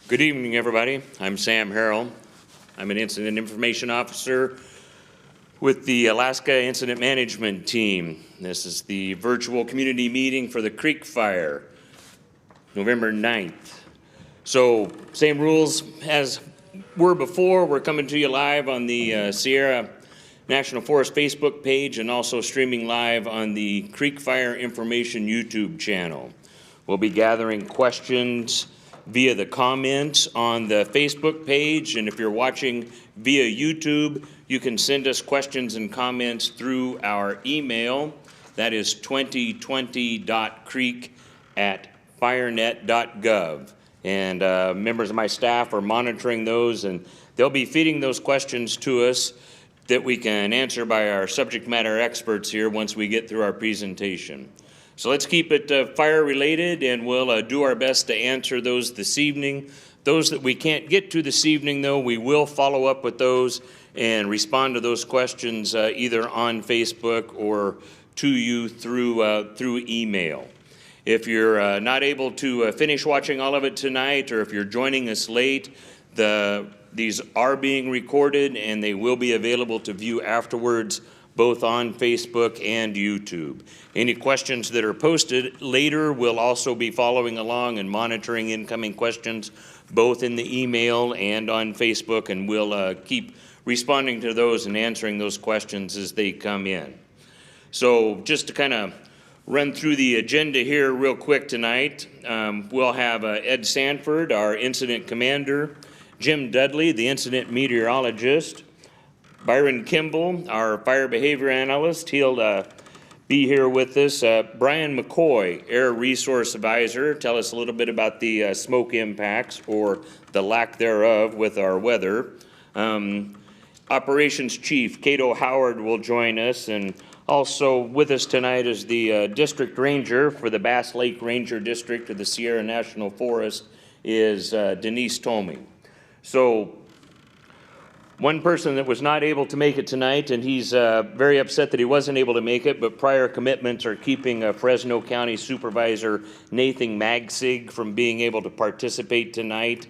Good evening, everybody. I'm Sam Harrell. I'm an incident information officer with the Alaska Incident Management Team. This is the virtual community meeting for the Creek Fire, November 9th. So, same rules as were before. We're coming to you live on the Sierra National Forest Facebook page and also streaming live on the Creek Fire Information YouTube channel. We'll be gathering questions via the comments on the Facebook page, and if you're watching via YouTube, you can send us questions and comments through our email. That is 2020.creek@firenet.gov. And members of my staff are monitoring those, and they'll be feeding those questions to us that we can answer by our subject matter experts here once we get through our presentation. So let's keep it fire related, and we'll do our best to answer those this evening. Those that we can't get to this evening, though, we will follow up with those and respond to those questions either on Facebook or to you through email. If you're not able to finish watching all of it tonight, or if you're joining us late, these are being recorded and they will be available to view afterwards, both on Facebook and YouTube. Any questions that are posted later, we'll also be following along and monitoring incoming questions, both in the email and on Facebook, and we'll keep responding to those and answering those questions as they come in. So just to kind of run through the agenda here real quick tonight, we'll have Ed Sanford, our incident commander, Jim Dudley, the incident meteorologist, Byron Kimball, our fire behavior analyst. He'll be here with us. Brian McCoy, air resource advisor, tell us a little bit about the smoke impacts or the lack thereof with our weather. Operations Chief Cato Howard will join us, and also with us tonight is the District Ranger for the Bass Lake Ranger District of the Sierra National Forest is Denise Tomey. So one person that was not able to make it tonight, and he's very upset that he wasn't able to make it, but prior commitments are keeping Fresno County Supervisor Nathan Magsig from being able to participate tonight.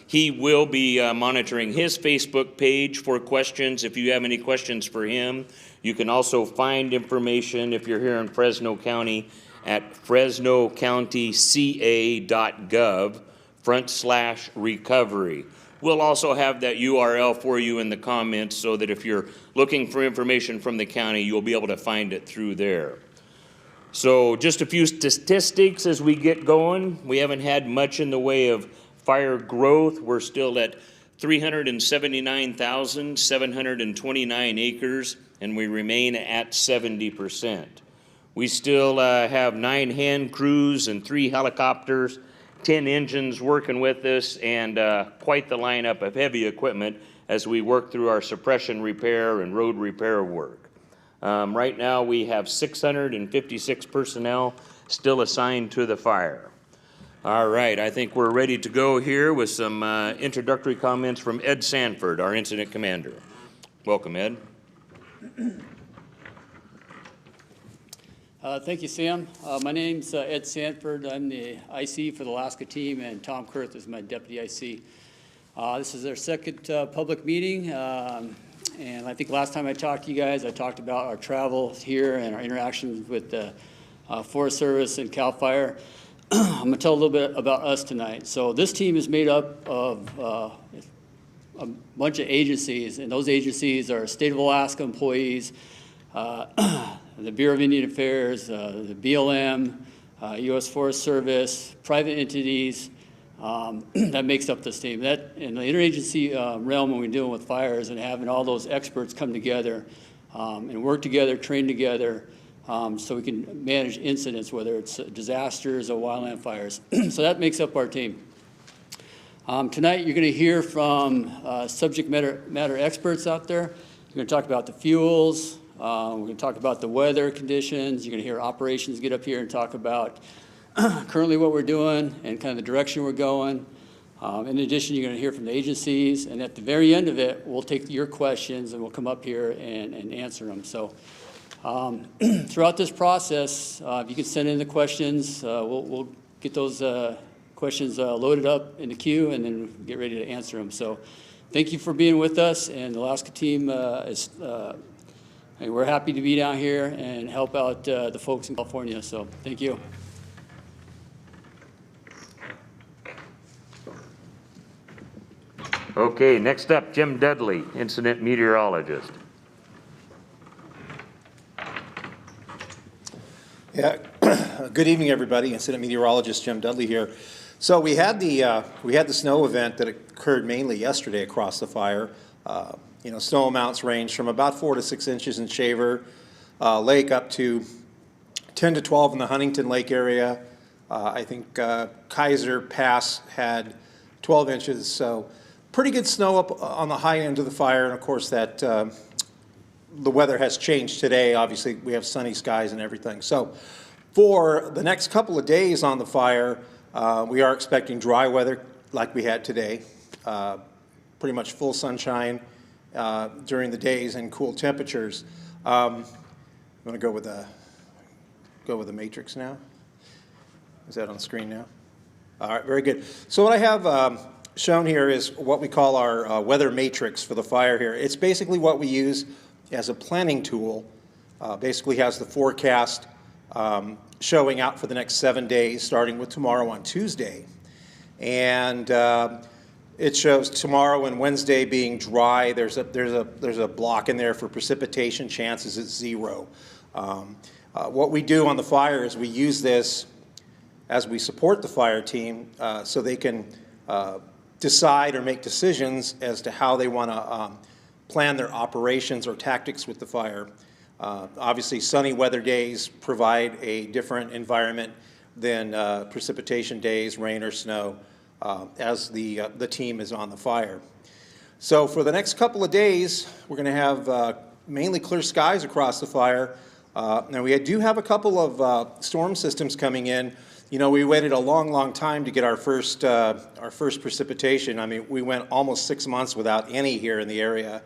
He will be monitoring his Facebook page for questions. If you have any questions for him, you can also find information if you're here in Fresno County at fresnocountyca.gov/recovery. We'll also have that URL for you in the comments so that if you're looking for information from the county, you'll be able to find it through there. So just a few statistics as we get going. We haven't had much in the way of fire growth. We're still at 379,729 acres, and we remain at 70%. We still have 9 hand crews and 3 helicopters, 10 engines working with us, and quite the lineup of heavy equipment as we work through our suppression repair and road repair work. Right now we have 656 personnel still assigned to the fire. All right, I think we're ready to go here with some introductory comments from Ed Sanford, our incident commander. Welcome, Ed. Thank you, Sam. My name's Ed Sanford. I'm the IC for the Alaska team, and Tom Kurth is my deputy IC. This is our second public meeting, and I think last time I talked to you guys, I talked about our travel here and our interactions with the Forest Service and CAL FIRE. I'm going to tell a little bit about us tonight. So this team is made up of a bunch of agencies, and those agencies are State of Alaska employees, the Bureau of Indian Affairs, the BLM, U.S. Forest Service, private entities. That makes up this team. That in the interagency realm, when we're dealing with fires and having all those experts come together and work together, train together, so we can manage incidents, whether it's disasters or wildland fires. So that makes up our team. Tonight, you're going to hear from subject matter experts out there. You're going to talk about the fuels. We're going to talk about the weather conditions. You're going to hear operations get up here and talk about currently what we're doing and kind of the direction we're going. In addition, you're going to hear from the agencies. And at the very end of it, we'll take your questions and we'll come up here and answer them. So throughout this process, if you can send in the questions, we'll get those questions loaded up in the queue and then get ready to answer them. So thank you for being with us, and the Alaska team we're happy to be down here and help out the folks in California. So thank you. Okay, next up, Jim Dudley, incident meteorologist. Yeah, good evening, everybody. Incident meteorologist Jim Dudley here. So we had the snow event that occurred mainly yesterday across the fire. Snow amounts range from about 4 to 6 inches in Shaver Lake up to 10 to 12 in the Huntington Lake area. I think Kaiser Pass had 12 inches. So pretty good snow up on the high end of the fire, and of course that the weather has changed today. Obviously, we have sunny skies and everything. So for the next couple of days on the fire, we are expecting dry weather like we had today. Pretty much full sunshine during the days and cool temperatures. I'm going to go with the matrix now. Is that on screen now? All right, very good. So what I have shown here is what we call our weather matrix for the fire here. It's basically what we use as a planning tool. Basically has the forecast showing out for the next 7 days, starting with tomorrow on Tuesday. And it shows tomorrow and Wednesday being dry. There's a block in there for precipitation, chances at 0. What we do on the fire is we use this as we support the fire team so they can decide or make decisions as to how they want to plan their operations or tactics with the fire. Obviously, sunny weather days provide a different environment than precipitation days, rain or snow, as the team is on the fire. So for the next couple of days, we're going to have mainly clear skies across the fire. Now we do have a couple of storm systems coming in. We waited a long time to get our first precipitation. I mean, we went almost 6 months without any here in the area.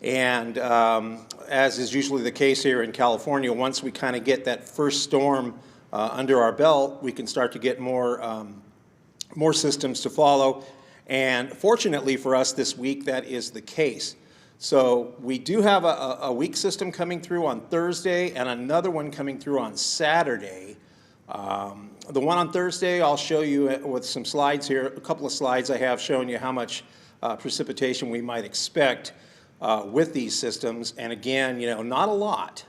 And as is usually the case here in California, once we kind of get that first storm under our belt, we can start to get more systems to follow. And fortunately for us this week, that is the case. So we do have a weak system coming through on Thursday and another one coming through on Saturday. The one on Thursday, I'll show you with some slides here, a couple of slides I have showing you how much precipitation we might expect with these systems. And again, not a lot,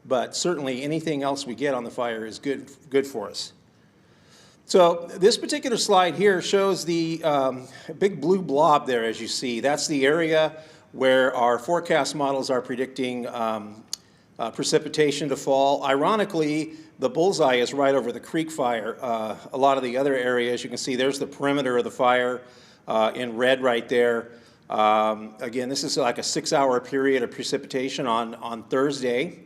but certainly anything else we get on the fire is good for us. So this particular slide here shows the big blue blob there, as you see. That's the area where our forecast models are predicting precipitation to fall. Ironically, the bullseye is right over the creek fire. A lot of the other areas, you can see there's the perimeter of the fire in red right there. Again, this is like a 6-hour period of precipitation on Thursday,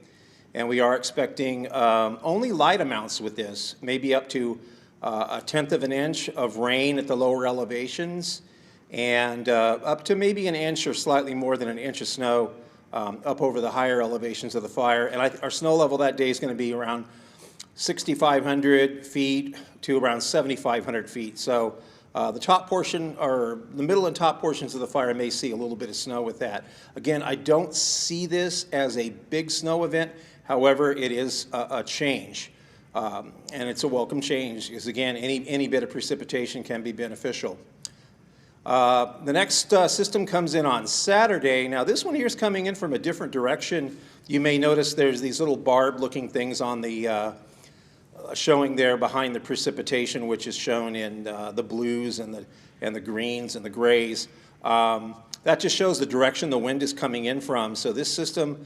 and we are expecting only light amounts with this, maybe up to 1/10 of an inch of rain at the lower elevations, and up to maybe an inch or slightly more than an inch of snow up over the higher elevations of the fire. And our snow level that day is going to be around 6,500 feet to around 7,500 feet. So the top portion, or the middle and top portions of the fire may see a little bit of snow with that. Again, I don't see this as a big snow event. However, it is a change. And it's a welcome change because, again, any bit of precipitation can be beneficial. The next system comes in on Saturday. Now, this one here is coming in from a different direction. You may notice there's these little barb-looking things on the showing there behind the precipitation, which is shown in the blues and the greens and the grays. That just shows the direction the wind is coming in from. So this system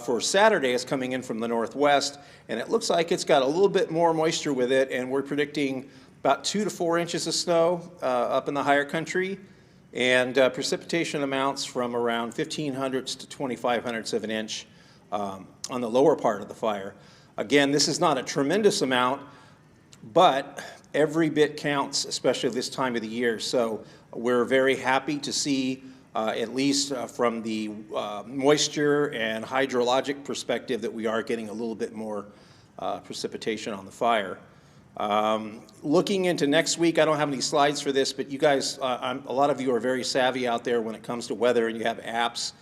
for Saturday is coming in from the northwest, and it looks like it's got a little bit more moisture with it, and we're predicting about 2 to 4 inches of snow up in the higher country, and precipitation amounts from around 1,500ths to 2,500ths of an inch on the lower part of the fire. Again, this is not a tremendous amount, but every bit counts, especially this time of the year. So we're very happy to see, at least from the moisture and hydrologic perspective, that we are getting a little bit more precipitation on the fire. Looking into next week, I don't have any slides for this, but you guys, a lot of you are very savvy out there when it comes to weather, and you have apps.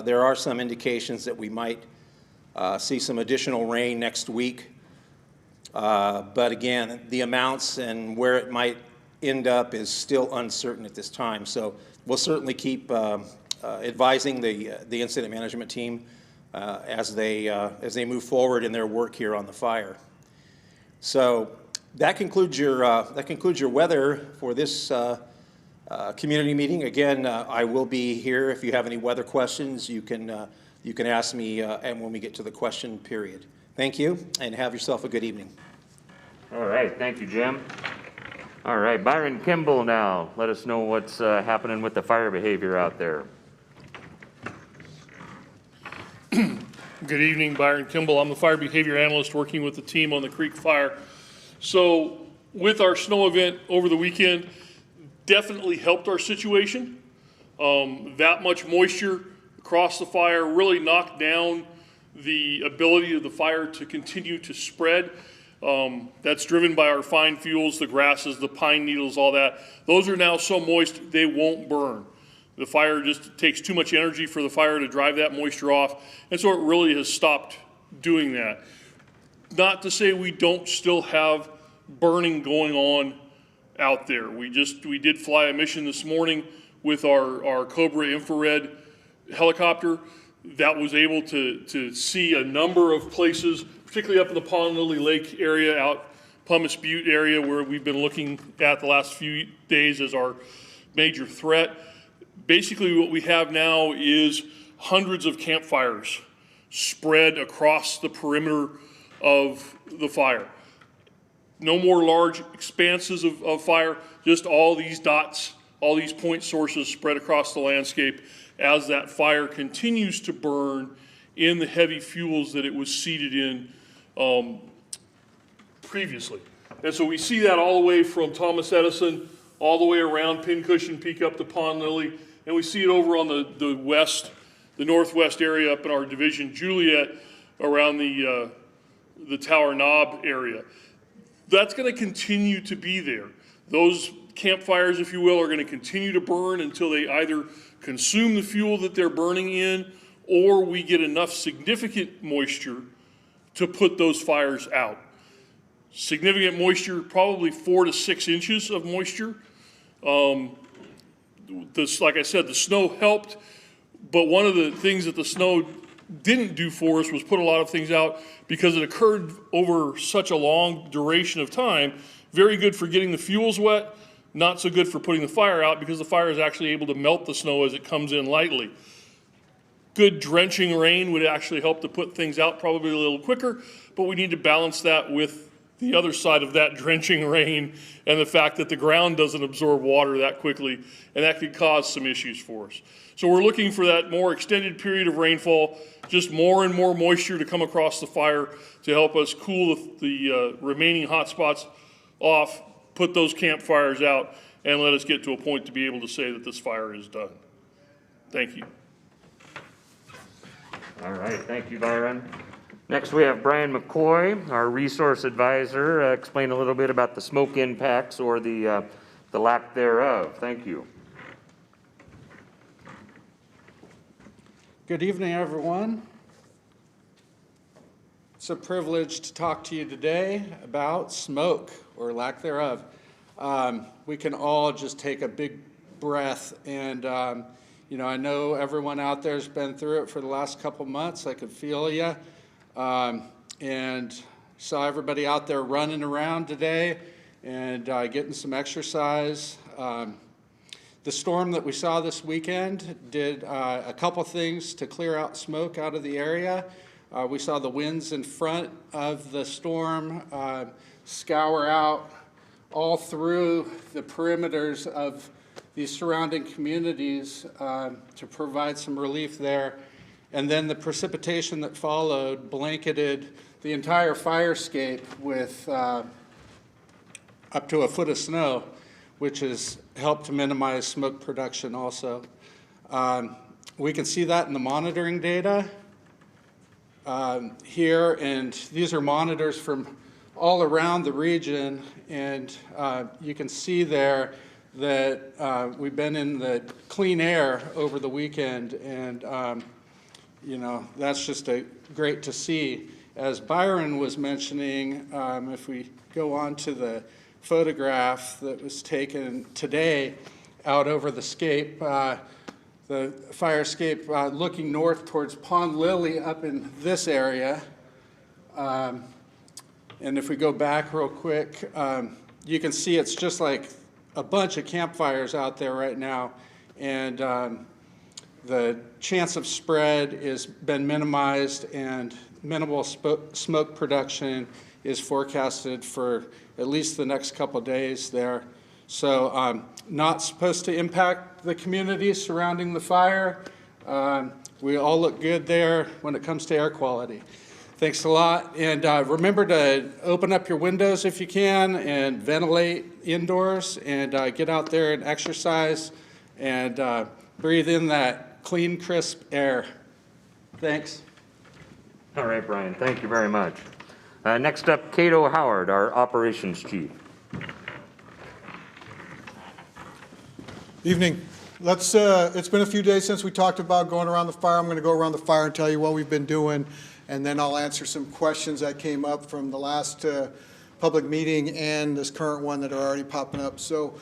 There are some indications that we might see some additional rain next week. But again, the amounts and where it might end up is still uncertain at this time. So we'll certainly keep advising the incident management team as they move forward in their work here on the fire. So that concludes your weather for this community meeting. Again, I will be here if you have any weather questions. You can ask me and when we get to the question period. Thank you, and have yourself a good evening. All right, thank you, Jim. All right, Byron Kimball now. Let us know what's happening with the fire behavior out there. Good evening, Byron Kimball. I'm the fire behavior analyst working with the team on the Creek Fire. So with our snow event over the weekend, definitely helped our situation. That much moisture across the fire really knocked down the ability of the fire to continue to spread. That's driven by our fine fuels, the grasses, the pine needles, all that. Those are now so moist they won't burn. The fire just takes too much energy for the fire to drive that moisture off, and so it really has stopped doing that. Not to say we don't still have burning going on out there. We did fly a mission this morning with our Cobra infrared helicopter that was able to see a number of places, particularly up in the Pond Lily Lake area, out Pumice Butte area, where we've been looking at the last few days as our major threat. Basically what we have now is hundreds of campfires spread across the perimeter of the fire. No more large expanses of fire, just all these dots, all these point sources spread across the landscape as that fire continues to burn in the heavy fuels that it was seated in previously. And so we see that all the way from Thomas Edison, all the way around Pincushion Peak up to Pond Lily, and we see it over on the west, the northwest area up in our division Juliet around the Tower Knob area. That's going to continue to be there. Those campfires, if you will, are going to continue to burn until they either consume the fuel that they're burning in, or we get enough significant moisture to put those fires out. Significant moisture, probably 4 to 6 inches of moisture. Like I said, the snow helped, but one of the things that the snow didn't do for us was put a lot of things out because it occurred over such a long duration of time. Very good for getting the fuels wet, not so good for putting the fire out because the fire is actually able to melt the snow as it comes in lightly. Good drenching rain would actually help to put things out probably a little quicker, but we need to balance that with the other side of that drenching rain and the fact that the ground doesn't absorb water that quickly, and that could cause some issues for us. So we're looking for that more extended period of rainfall, just more and more moisture to come across the fire to help us cool the remaining hot spots off, put those campfires out, and let us get to a point to be able to say that this fire is done. Thank you. All right, thank you, Byron. Next, we have Brian McCoy, our resource advisor, explain a little bit about the smoke impacts or the lack thereof. Thank you. Good evening, everyone. It's a privilege to talk to you today about smoke or lack thereof. We can all just take a big breath and I know everyone out there has been through it for the last couple months. I could feel you. And saw everybody out there running around today and getting some exercise. The storm that we saw this weekend did a couple things to clear out smoke out of the area. We saw the winds in front of the storm scour out all through the perimeters of these surrounding communities to provide some relief there. And then the precipitation that followed blanketed the entire firescape with up to a foot of snow, which has helped to minimize smoke production also. We can see that in the monitoring data here, and these are monitors from all around the region, and you can see there that we've been in the clean air over the weekend, and you know, that's just great to see. As Byron was mentioning, if we go on to the photograph that was taken today out over the scape, the fire escape looking north towards Pond Lily up in this area. And if we go back real quick, you can see it's just like a bunch of campfires out there right now. And the chance of spread has been minimized, and minimal smoke production is forecasted for at least the next couple of days there. So not supposed to impact the community surrounding the fire. We all look good there when it comes to air quality. Thanks a lot. And remember to open up your windows if you can and ventilate indoors, and get out there and exercise and breathe in that clean, crisp air. Thanks. All right, Brian, thank you very much. Next up, Cato Howard, our operations chief. Evening. It's been a few days since we talked about going around the fire. I'm going to go around the fire and tell you what we've been doing, and then I'll answer some questions that came up from the last public meeting and this current one that are already popping up. So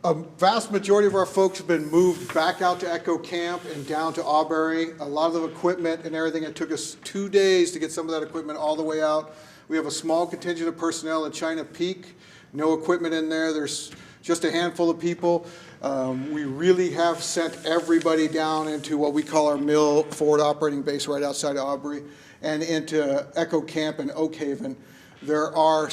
a vast majority of our folks have been moved back out to Echo Camp and down to Auberry. A lot of the equipment and everything, it took us 2 days to get some of that equipment all the way out. We have a small contingent of personnel at China Peak. No equipment in there. There's just a handful of people. We really have sent everybody down into what we call our mill forward operating base right outside of Aubrey and into Echo Camp and Oak Haven. There are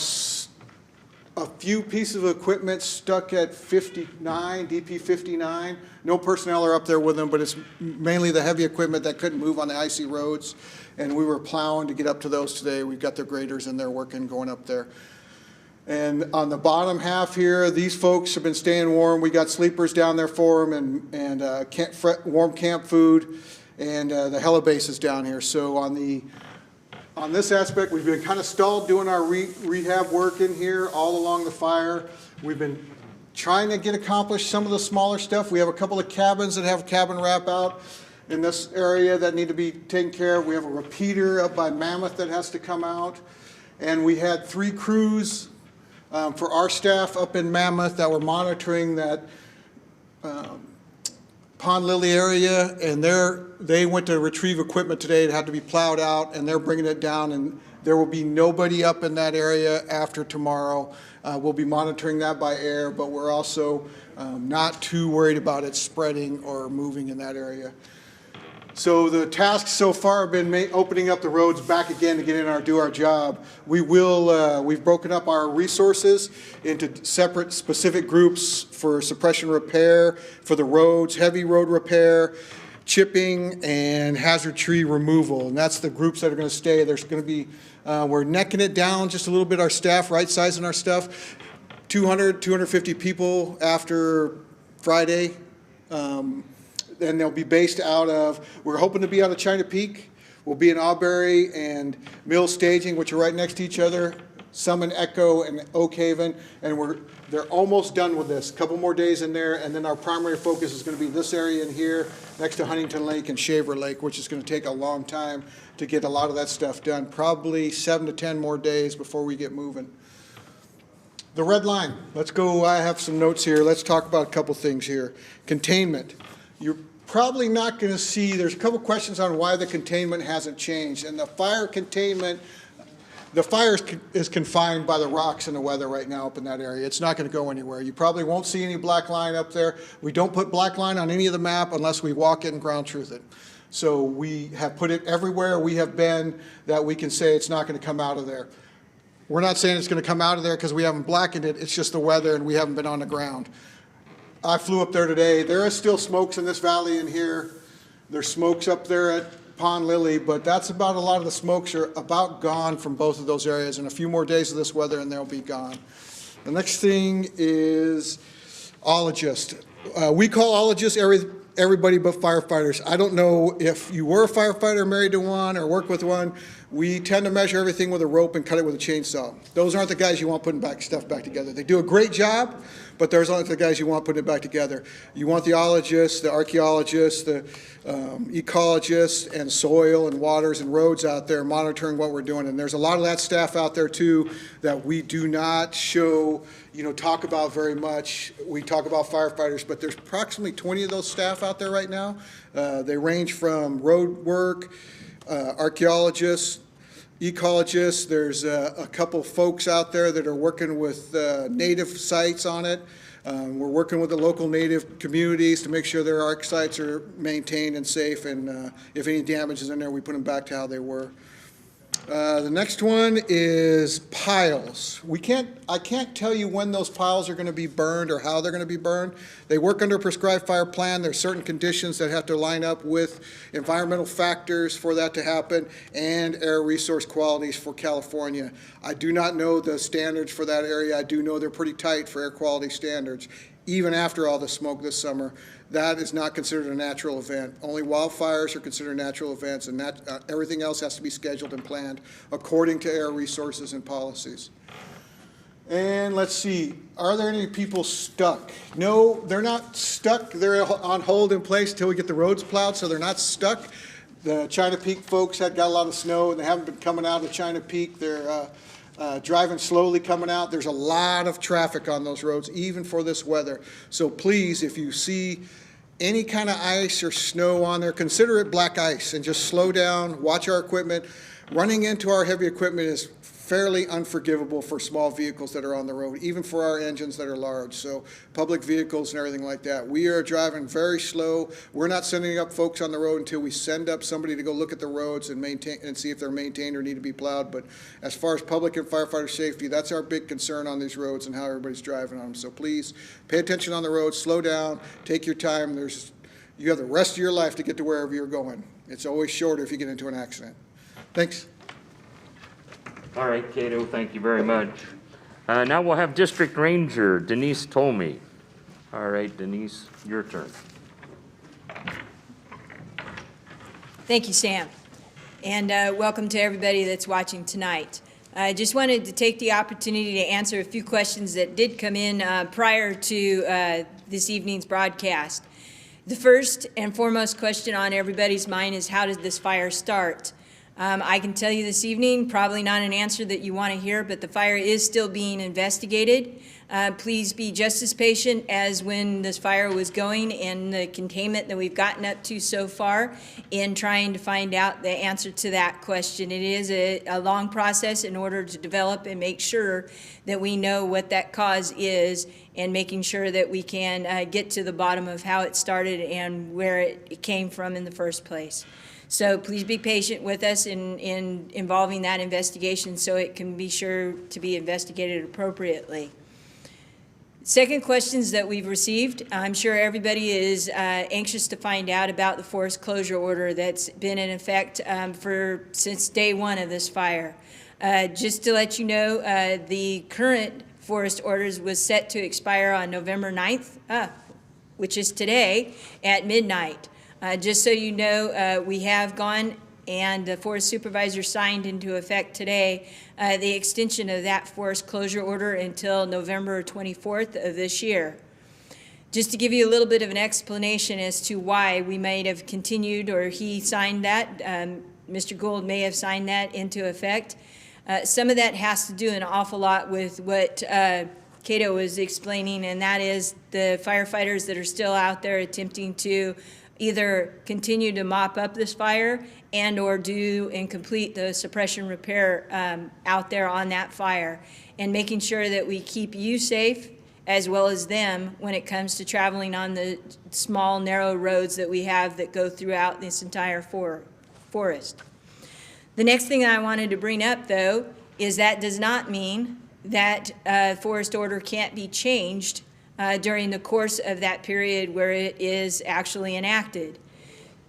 a few pieces of equipment stuck at 59, DP 59. No personnel are up there with them, but it's mainly the heavy equipment that couldn't move on the icy roads. And we were plowing to get up to those today. We've got their graders in there working, going up there. And on the bottom half here, these folks have been staying warm. We got sleepers down there for them, and warm camp food, and the heli base is down here. So on this aspect, we've been kind of stalled doing our rehab work in here all along the fire. We've been trying to get accomplished some of the smaller stuff. We have a couple of cabins that have cabin wrap out in this area that need to be taken care of. We have a repeater up by Mammoth that has to come out. And we had 3 crews for our staff up in Mammoth that were monitoring that Pond Lily area, and they went to retrieve equipment today. It had to be plowed out, and they're bringing it down, and there will be nobody up in that area after tomorrow. We'll be monitoring that by air, but we're also not too worried about it spreading or moving in that area. So the tasks so far have been opening up the roads back again to get in do our job. We've broken up our resources into separate specific groups for suppression repair, for the roads, heavy road repair, chipping, and hazard tree removal. And that's the groups that are going to stay. There's going to be, we're necking it down just a little bit, our staff, right sizing our stuff. 250 people after Friday. And they'll be based out of, we're hoping to be out of China Peak. We'll be in Auberry and Mill Staging, which are right next to each other, some in Echo and Oak Haven, and they're almost done with this. A couple more days in there, and then our primary focus is going to be this area in here, next to Huntington Lake and Shaver Lake, which is going to take a long time to get a lot of that stuff done. Probably 7 to 10 more days before we get moving. The red line, let's go, I have some notes here. Let's talk about a couple things here. Containment. You're probably not going to see, there's a couple questions on why the containment hasn't changed. And the fire containment, the fire is confined by the rocks and the weather right now up in that area. It's not going to go anywhere. You probably won't see any black line up there. We don't put black line on any of the map unless we walk it and ground truth it. So we have put it everywhere we have been that we can say it's not going to come out of there. We're not saying it's going to come out of there because we haven't blackened it. It's just the weather and we haven't been on the ground. I flew up there today. There is still smokes in this valley in here. There's smokes up there at Pond Lily, but that's about a lot of the smokes are about gone from both of those areas. In a few more days of this weather and they'll be gone. The next thing is ologist. We call ologist everybody but firefighters. I don't know if you were a firefighter, married to one, or work with one. We tend to measure everything with a rope and cut it with a chainsaw. Those aren't the guys you want putting stuff back together. They do a great job, but those aren't the guys you want putting it back together. You want the ologists, the archaeologists, the ecologists, and soil and waters and roads out there monitoring what we're doing. And there's a lot of that staff out there too that we do not show, talk about very much. We talk about firefighters, but there's approximately 20 of those staff out there right now. They range from road work, archaeologists, ecologists. There's a couple folks out there that are working with native sites on it. We're working with the local native communities to make sure their arc sites are maintained and safe, and if any damage is in there, we put them back to how they were. The next one is piles. I can't tell you when those piles are going to be burned or how they're going to be burned. They work under a prescribed fire plan. There's certain conditions that have to line up with environmental factors for that to happen and air resource qualities for California. I do not know the standards for that area. I do know they're pretty tight for air quality standards. Even after all the smoke this summer, that is not considered a natural event. Only wildfires are considered natural events, and everything else has to be scheduled and planned according to air resources and policies. And let's see, are there any people stuck? No, they're not stuck. They're on hold in place until we get the roads plowed, so they're not stuck. The China Peak folks got a lot of snow, and they haven't been coming out of China Peak. They're driving slowly coming out. There's a lot of traffic on those roads, even for this weather. So please, if you see any kind of ice or snow on there, consider it black ice and just slow down, watch our equipment. Running into our heavy equipment is fairly unforgivable for small vehicles that are on the road, even for our engines that are large. So public vehicles and everything like that. We are driving very slow. We're not sending up folks on the road until we send up somebody to go look at the roads and maintain and see if they're maintained or need to be plowed. But as far as public and firefighter safety, that's our big concern on these roads and how everybody's driving on them. So please pay attention on the road, slow down, take your time. You have the rest of your life to get to wherever you're going. It's always shorter if you get into an accident. Thanks. All right, Cato, thank you very much. Now we'll have District Ranger Denise Tolmie. All right, Denise, your turn. Thank you, Sam. And welcome to everybody that's watching tonight. I just wanted to take the opportunity to answer a few questions that did come in prior to this evening's broadcast. The first and foremost question on everybody's mind is, how did this fire start? I can tell you this evening, probably not an answer that you want to hear, but the fire is still being investigated. Please be just as patient as when this fire was going and the containment that we've gotten up to so far in trying to find out the answer to that question. It is a long process in order to develop and make sure that we know what that cause is, and making sure that we can get to the bottom of how it started and where it came from in the first place. So please be patient with us in involving that investigation so it can be sure to be investigated appropriately. Second questions that we've received, I'm sure everybody is anxious to find out about the forest closure order that's been in effect since day one of this fire. Just to let you know, the current forest orders was set to expire on November 9th, which is today, at midnight. Just so you know, we have gone, and the forest supervisor signed into effect today the extension of that forest closure order until November 24th of this year. Just to give you a little bit of an explanation as to why we might have continued, or he signed that, Mr. Gould may have signed that into effect. Some of that has to do an awful lot with what Cato was explaining, and that is the firefighters that are still out there attempting to either continue to mop up this fire and or do and complete the suppression repair out there on that fire, and making sure that we keep you safe as well as them when it comes to traveling on the small, narrow roads that we have that go throughout this entire forest. The next thing I wanted to bring up, though, is that does not mean that forest order can't be changed during the course of that period where it is actually enacted.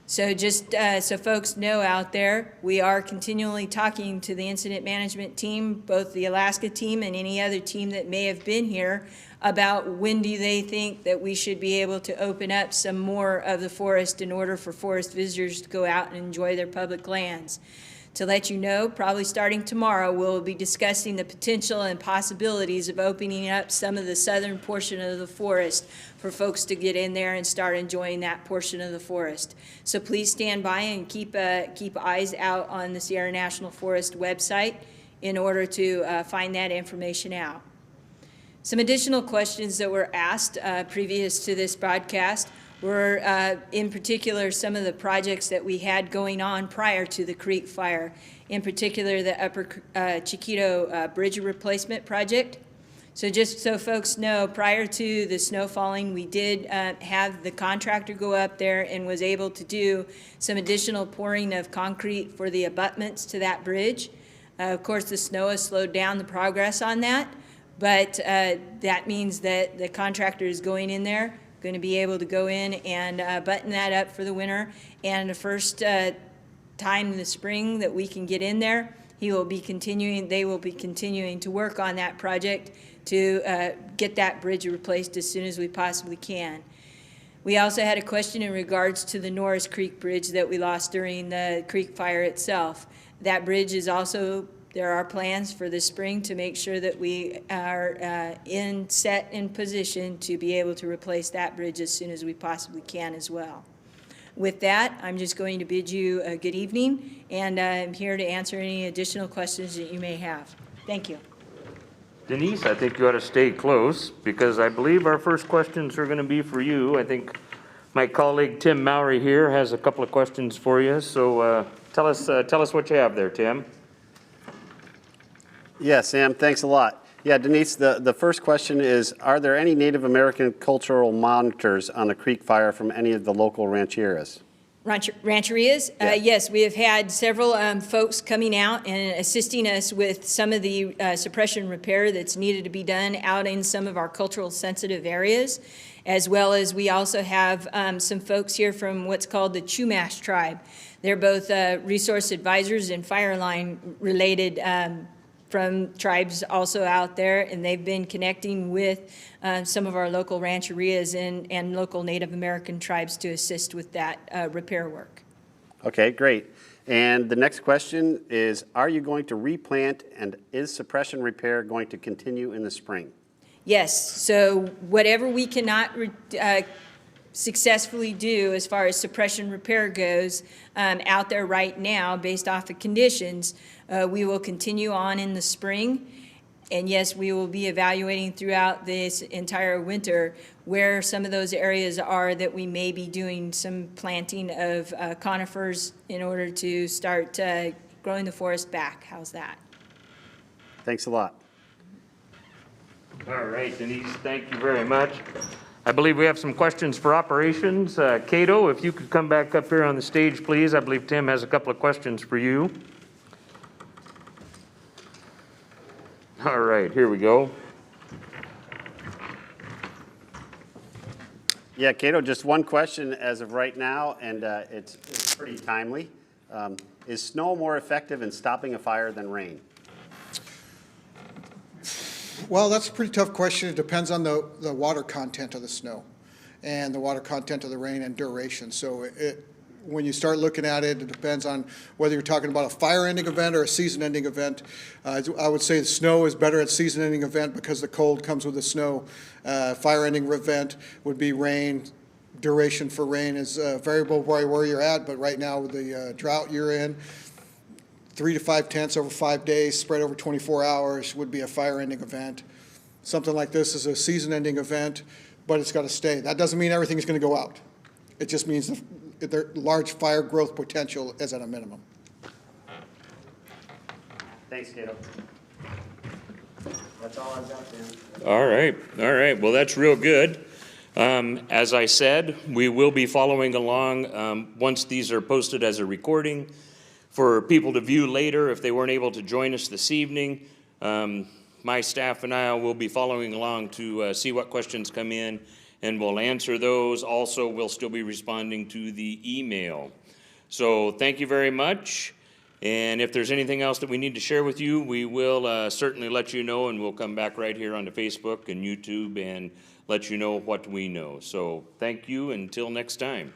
So just so folks know out there, we are continually talking to the incident management team, both the Alaska team and any other team that may have been here, about when do they think that we should be able to open up some more of the forest in order for forest visitors to go out and enjoy their public lands. To let you know, probably starting tomorrow, we'll be discussing the potential and possibilities of opening up some of the southern portion of the forest for folks to get in there and start enjoying that portion of the forest. So please stand by and keep eyes out on the Sierra National Forest website in order to find that information out. Some additional questions that were asked previous to this broadcast were, in particular, some of the projects that we had going on prior to the Creek Fire, in particular the Upper Chiquito Bridge Replacement Project. So just so folks know, prior to the snow falling, we did have the contractor go up there and was able to do some additional pouring of concrete for the abutments to that bridge. Of course, the snow has slowed down the progress on that, but that means that the contractor is going in there, going to be able to go in and button that up for the winter. And the first time in the spring that we can get in there, they will be continuing to work on that project to get that bridge replaced as soon as we possibly can. We also had a question in regards to the Norris Creek Bridge that we lost during the Creek Fire itself. That bridge is also, there are plans for this spring to make sure that we are set in position to be able to replace that bridge as soon as we possibly can as well. With that, I'm just going to bid you a good evening, and I'm here to answer any additional questions that you may have. Thank you. Denise, I think you ought to stay close, because I believe our first questions are going to be for you. I think my colleague Tim Mowry here has a couple of questions for you, so tell us what you have there, Tim. Yeah, Sam, thanks a lot. Yeah, Denise, the first question is, are there any Native American cultural monitors on the Creek Fire from any of the local rancheras? Rancherias? Yeah. Yes, we have had several folks coming out and assisting us with some of the suppression repair that's needed to be done out in some of our cultural sensitive areas, as well as we also have some folks here from what's called the Chumash tribe. They're both resource advisors and fire line related from tribes also out there, and they've been connecting with some of our local rancherias and local Native American tribes to assist with that repair work. Okay, great. And the next question is, are you going to replant, and is suppression repair going to continue in the spring? Yes, so whatever we cannot successfully do as far as suppression repair goes out there right now based off of conditions, we will continue on in the spring. And yes, we will be evaluating throughout this entire winter where some of those areas are that we may be doing some planting of conifers in order to start growing the forest back. How's that? Thanks a lot. All right, Denise, thank you very much. I believe we have some questions for operations. Cato, if you could come back up here on the stage, please. I believe Tim has a couple of questions for you. All right, here we go. Yeah, Cato, just one question as of right now, and it's pretty timely. Is snow more effective in stopping a fire than rain? Well, that's a pretty tough question. It depends on the water content of the snow and the water content of the rain and duration. So when you start looking at it, it depends on whether you're talking about a fire-ending event or a season-ending event. I would say the snow is better at season-ending event because the cold comes with the snow. Fire-ending event would be rain. Duration for rain is variable by where you're at, but right now with the drought you're in, 3 to 5 tenths over 5 days, spread over 24 hours would be a fire-ending event. Something like this is a season-ending event, but it's got to stay. That doesn't mean everything is going to go out. It just means the large fire growth potential is at a minimum. Thanks, Cato. That's all I've got, Sam. All right. Well, that's real good. As I said, we will be following along once these are posted as a recording for people to view later if they weren't able to join us this evening. My staff and I will be following along to see what questions come in and we'll answer those. Also, we'll still be responding to the email. So thank you very much. And if there's anything else that we need to share with you, we will certainly let you know, and we'll come back right here onto Facebook and YouTube and let you know what we know. So thank you until next time.